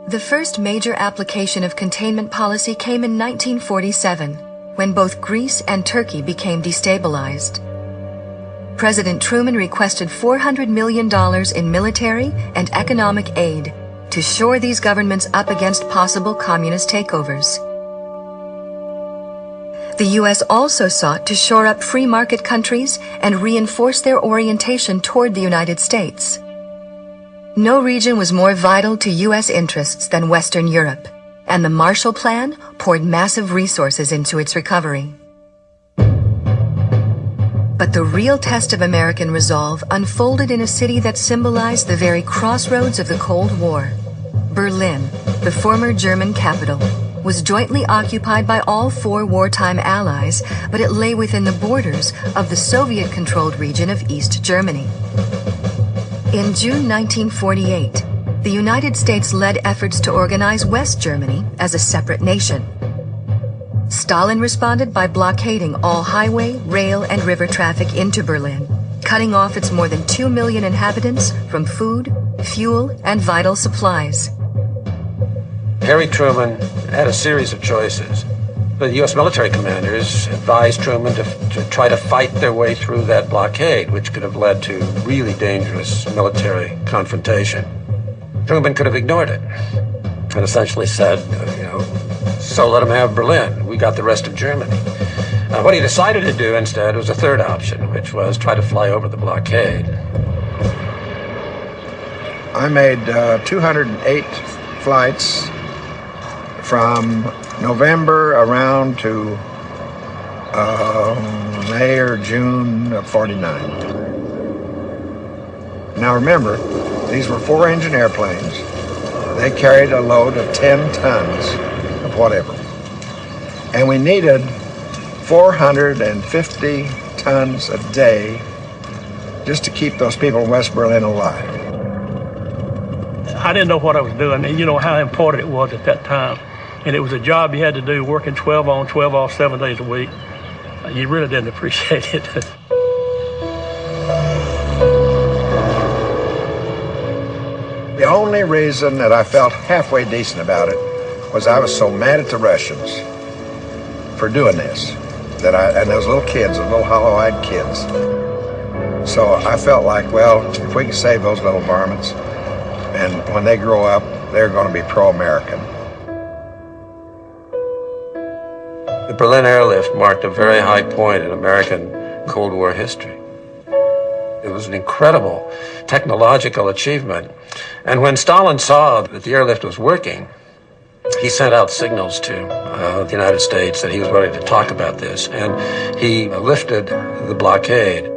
The first major application of containment policy came in 1947, when both Greece and Turkey became destabilized. President Truman requested $400 million in military and economic aid to shore these governments up against possible communist takeovers. The U.S. also sought to shore up free market countries and reinforce their orientation toward the United States. No region was more vital to U.S. interests than Western Europe, and the Marshall Plan poured massive resources into its recovery. But the real test of American resolve unfolded in a city that symbolized the very crossroads of the Cold War. Berlin, the former German capital, was jointly occupied by all four wartime allies, but it lay within the borders of the Soviet-controlled region of East Germany. In June 1948, the United States led efforts to organize West Germany as a separate nation. Stalin responded by blockading all highway, rail, and river traffic into Berlin, cutting off its more than 2 million inhabitants from food, fuel, and vital supplies. Harry Truman had a series of choices. The U.S. military commanders advised Truman to try to fight their way through that blockade, which could have led to really dangerous military confrontation. Truman could have ignored it and essentially said, so let them have Berlin. We got the rest of Germany. What he decided to do instead was a third option, which was try to fly over the blockade. I made 208 flights from November around to May or June of '49. Now remember, these were 4-engine airplanes. They carried a load of 10 tons of whatever. And we needed 450 tons a day just to keep those people in West Berlin alive. I didn't know what I was doing, and you know how important it was at that time. And it was a job you had to do, working 12 on, 12 off, 7 days a week. You really didn't appreciate it. The only reason that I felt halfway decent about it was I was so mad at the Russians for doing this, and those little kids, those little hollow-eyed kids. So I felt like, well, if we can save those little varmints, and when they grow up, they're going to be pro-American. The Berlin airlift marked a very high point in American Cold War history. It was an incredible technological achievement. And when Stalin saw that the airlift was working, he sent out signals to the United States that he was ready to talk about this. And he lifted the blockade.